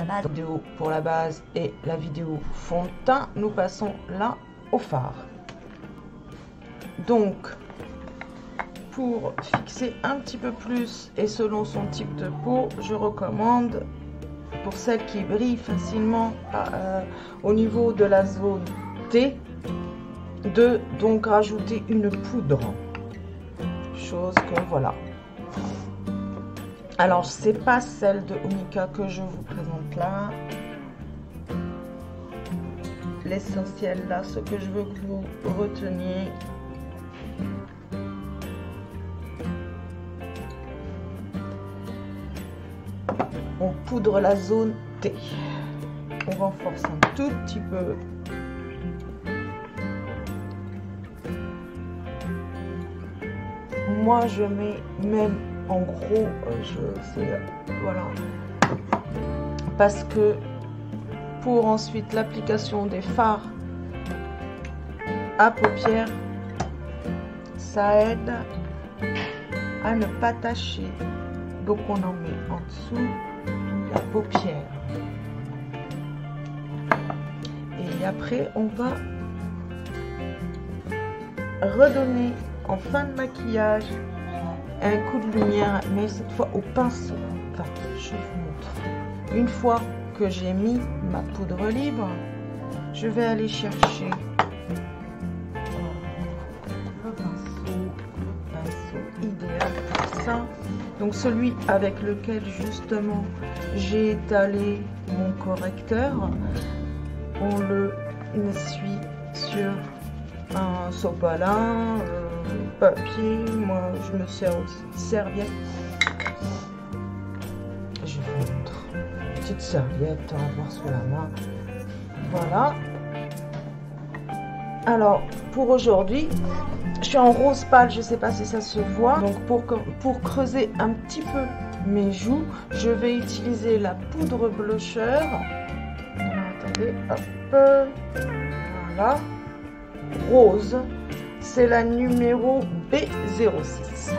la base. Vidéo pour la base et la vidéo fond de teint. Nous passons là au fard. Donc, pour fixer un petit peu plus et selon son type de peau, je recommande, pour celle qui brille facilement au niveau de la zone T, de donc rajouter une poudre. Chose que voilà. Alors, c'est pas celle de Omika que je vous présente là. L'essentiel là, ce que je veux que vous reteniez, on poudre la zone T. On renforce un tout petit peu. Moi, je mets même en gros, voilà, parce que pour ensuite l'application des fards à paupières, ça aide à ne pas tacher. Donc on en met en dessous la paupière. Et après, on va redonner en fin de maquillage un coup de lumière, mais cette fois au pinceau. Enfin, je vous montre. Une fois que j'ai mis ma poudre libre, je vais aller chercher le pinceau idéal pour ça. Donc celui avec lequel justement j'ai étalé mon correcteur. On le essuie sur un sopalin, papier. Moi je me sers aussi de serviette. Je vous montre. Petite serviette à avoir sous la main. Voilà. Alors pour aujourd'hui, je suis en rose pâle, je ne sais pas si ça se voit. Donc pour creuser un petit peu mes joues, je vais utiliser la poudre blusher. Attendez, hop, voilà, rose. C'est la numéro B06.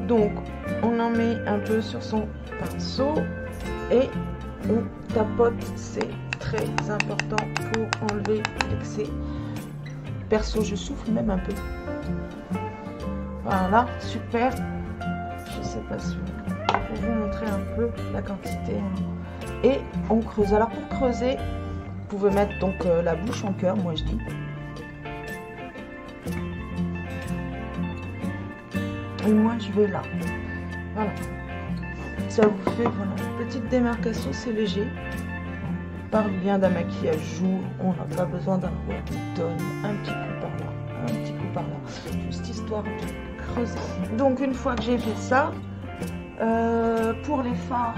Donc on en met un peu sur son pinceau et on tapote. C'est très important pour enlever l'excès. Perso, je souffle même un peu. Voilà, super. Je sais pas si pour vous montrer un peu la quantité. Et on creuse. Alors pour creuser, vous pouvez mettre donc la bouche en cœur, moi je dis. Et moi je vais là. Voilà. Ça vous fait voilà, une petite démarcation, c'est léger. On parle bien d'un maquillage jour, on n'a pas besoin d'un roi qui donne un petit coup par là, un petit coup par là, juste histoire de creuser. Donc une fois que j'ai fait ça, pour les fards,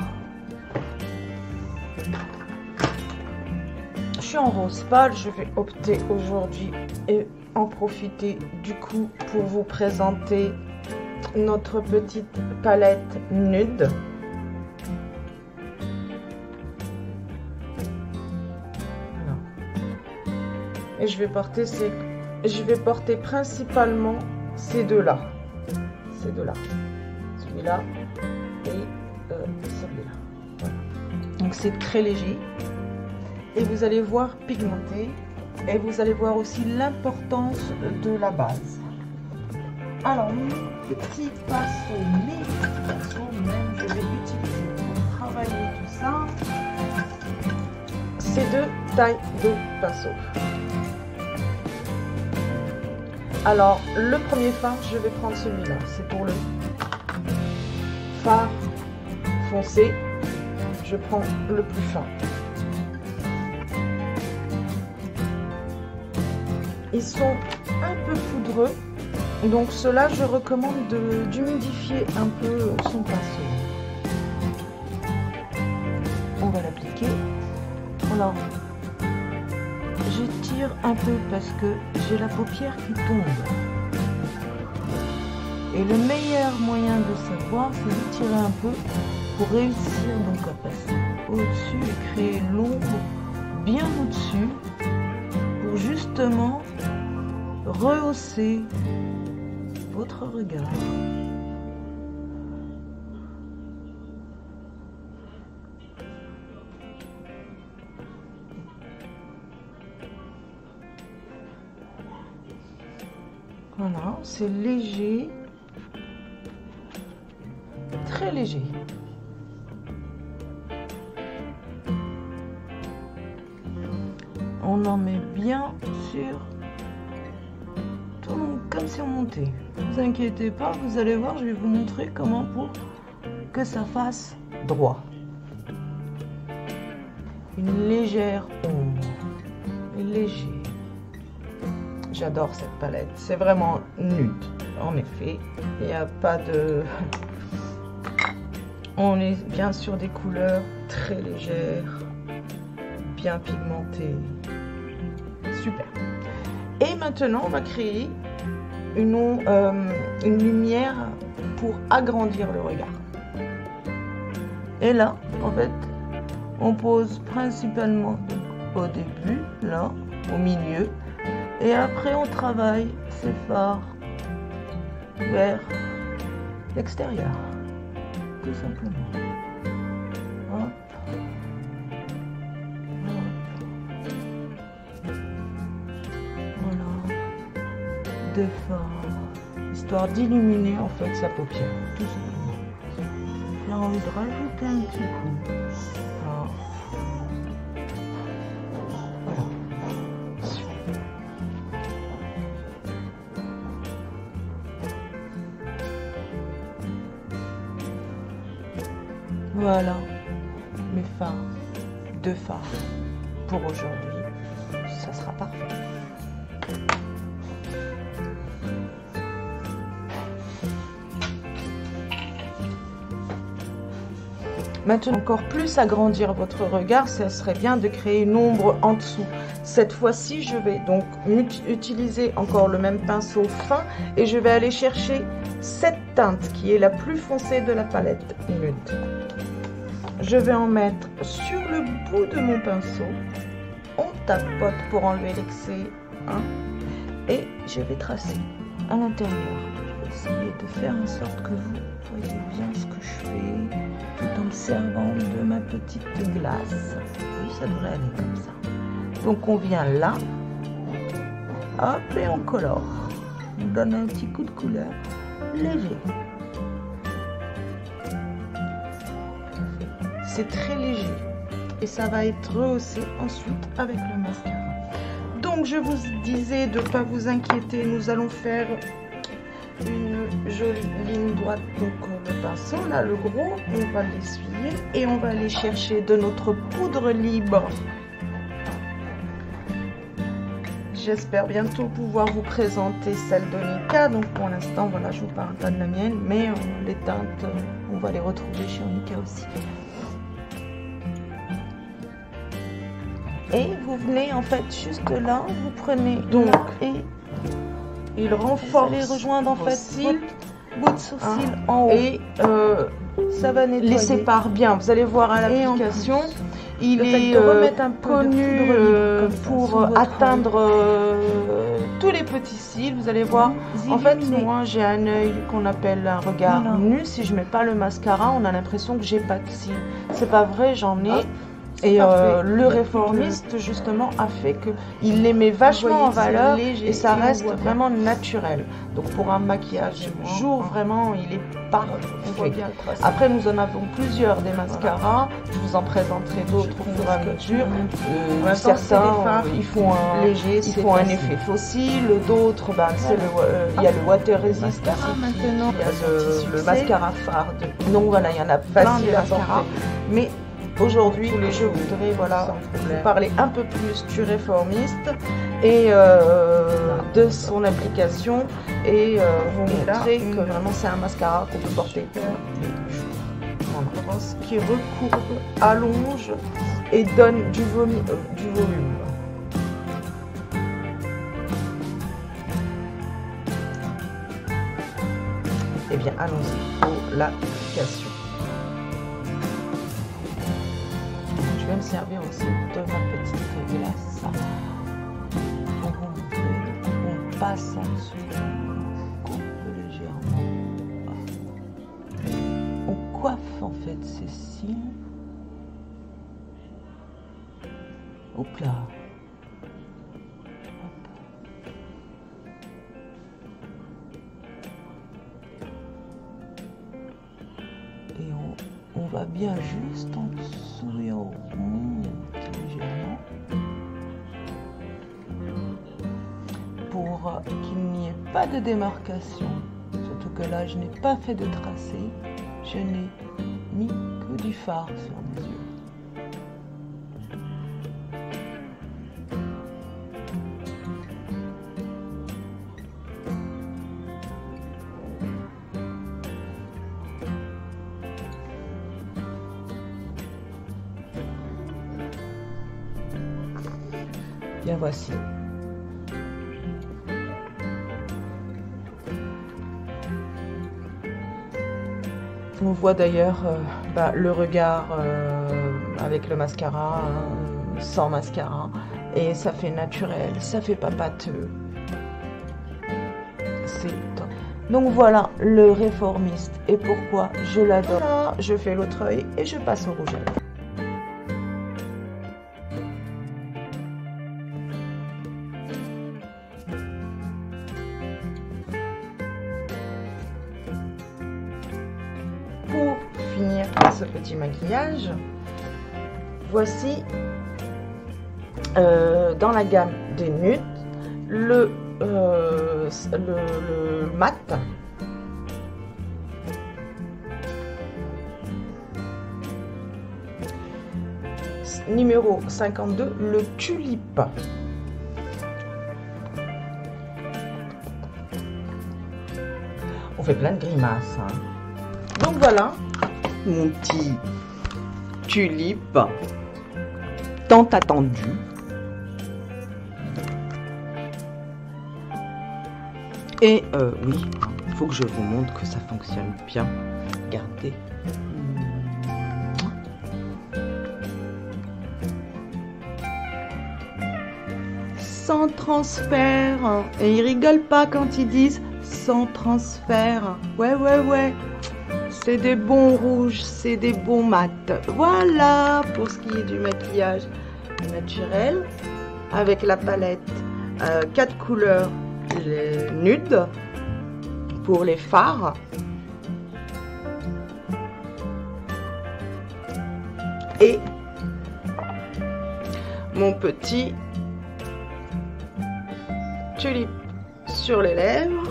je suis en rose pâle, je vais opter aujourd'hui et en profiter du coup pour vous présenter notre petite palette nude. Voilà. Et je vais porter principalement ces deux-là. Ces deux-là. Celui-là et celui-là. Voilà. Donc c'est très léger. Et vous allez voir pigmenté. Et vous allez voir aussi l'importance de la base. Alors, mes petits pinceaux, même, je vais utiliser pour travailler tout ça ces deux tailles de pinceaux. Alors, le premier fard, je vais prendre celui-là. C'est pour le fard foncé. Je prends le plus fin. Ils sont un peu poudreux. Donc cela, je recommande d'humidifier un peu son pinceau. On va l'appliquer. Alors, j'étire un peu parce que j'ai la paupière qui tombe. Et le meilleur moyen de savoir, c'est d'étirer un peu pour réussir donc à passer au-dessus et créer l'ombre bien au-dessus pour justement rehausser votre regard. Voilà, c'est léger, très léger. On en met bien sur tout le monde, comme si on montait. Ne vous inquiétez pas, vous allez voir, je vais vous montrer comment pour que ça fasse droit. Une légère ombre, léger. J'adore cette palette, c'est vraiment nude. En effet, il n'y a pas de... On est bien sur des couleurs très légères, bien pigmentées. Super. Et maintenant, on va créer une lumière pour agrandir le regard. Et là, en fait, on pose principalement au début, là, au milieu. Et après, on travaille ces fards vers l'extérieur, tout simplement. Hop. Voilà. Des fards, histoire d'illuminer en fait sa paupière, tout simplement. J'ai envie de rajouter un petit coup. Alors, voilà mes fards, 2 fards pour aujourd'hui, ça sera parfait. Maintenant, encore plus agrandir votre regard, ça serait bien de créer une ombre en dessous. Cette fois-ci, je vais donc utiliser encore le même pinceau fin et je vais aller chercher cette teinte qui est la plus foncée de la palette nude. Je vais en mettre sur le bout de mon pinceau. On tapote pour enlever l'excès, hein, et je vais tracer à l'intérieur. Je vais essayer de faire en sorte que vous voyez bien ce que je fais, tout en me servant de ma petite glace. Oui, ça devrait aller comme ça. Donc on vient là, hop, et on colore. On donne un petit coup de couleur léger. C'est très léger et ça va être rehaussé ensuite avec le mascara. Donc je vous disais de ne pas vous inquiéter, nous allons faire une jolie ligne droite. Donc le pinceau là, le gros, on va l'essuyer et on va aller chercher de notre poudre libre. J'espère bientôt pouvoir vous présenter celle de Nika. Donc pour l'instant, voilà, je vous parle pas de la mienne, mais les teintes, on va les retrouver chez Nika aussi. Et vous venez en fait juste là, vous prenez donc et il renforce les rejoindre en fait votre bout de sourcil en haut et ça va nettoyer. Les sépare bien. Vous allez voir à l'application, il est connu pour atteindre tous les petits cils. Vous allez voir. En fait, moi j'ai un œil qu'on appelle un regard nu. Si je mets pas le mascara, on a l'impression que j'ai pas de cils. C'est pas vrai, j'en ai. Et le réformiste justement a fait que il les met vachement en valeur et ça reste vraiment naturel. Donc pour un maquillage jour, vraiment il est parfait. Après nous en avons plusieurs des mascaras, je vous en présenterai d'autres au fur et à mesure. Certains ils font un effet fossile, d'autres il y a le water resist, il y a le mascara fard. Donc voilà, il y en a facile à porter. Mais aujourd'hui, je voudrais vous parler un peu plus du réformiste et de son application et vous montrer que vraiment c'est un mascara qu'on peut porter qui recourbe, allonge et donne du volume. Eh bien, allons-y pour l'application. Je vais me servir aussi de ma petite glace pour vous montrer. On passe en dessous, on coupe légèrement. On coiffe en fait ces cils. Hop là. on va bien juste en dessous et on remonte légèrement pour qu'il n'y ait pas de démarcation. Surtout que là, je n'ai pas fait de tracé, je n'ai mis que du fard sur mes yeux. Bien, voici. On voit d'ailleurs le regard avec le mascara, sans mascara, et ça fait naturel, ça fait pas pâteux. Donc voilà le réformiste et pourquoi je l'adore. Là, je fais l'autre œil et je passe au rouge à lèvres. Pour finir ce petit maquillage, voici dans la gamme des nudes le mat numéro 52, le tulipe. On fait plein de grimaces, hein. Donc voilà mon petit tulipe tant attendu. Et oui, il faut que je vous montre que ça fonctionne bien. Regardez. Sans transfert. Et ils rigolent pas quand ils disent sans transfert. Ouais, ouais, ouais. C'est des bons rouges, c'est des bons mats. Voilà pour ce qui est du maquillage naturel. Avec la palette 4 couleurs. Les nudes pour les fards et mon petit tulipe sur les lèvres,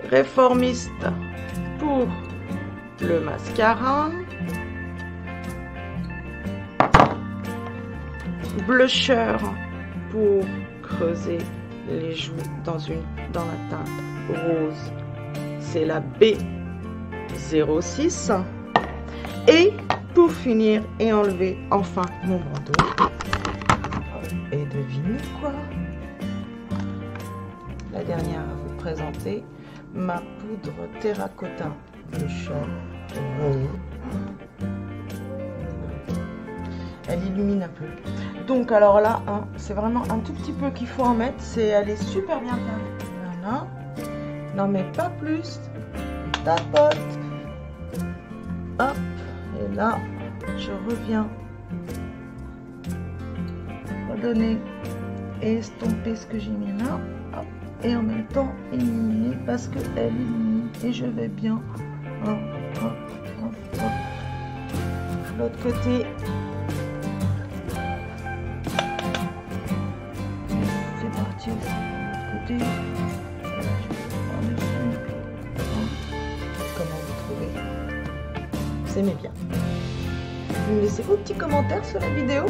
réformiste pour le mascara, blusher pour creuser les joues dans la teinte rose, c'est la B06, et pour finir et enlever enfin mon bandeau, et devinez quoi, la dernière à vous présenter, ma poudre terracotta blusher rose. Elle illumine un peu. Donc alors là, hein, c'est vraiment un tout petit peu qu'il faut en mettre. Elle est super bien faite. Voilà. Non mais pas plus. Tapote. Hop. Et là, je reviens redonner et estomper ce que j'ai mis là. Hop. Et en même temps éliminer parce qu'elle élimine. Et je vais bien. Hop, hop, hop, hop. L'autre côté. Côté. Comment vous trouvez? Vous aimez bien? Vous me laissez vos petits commentaires sur la vidéo.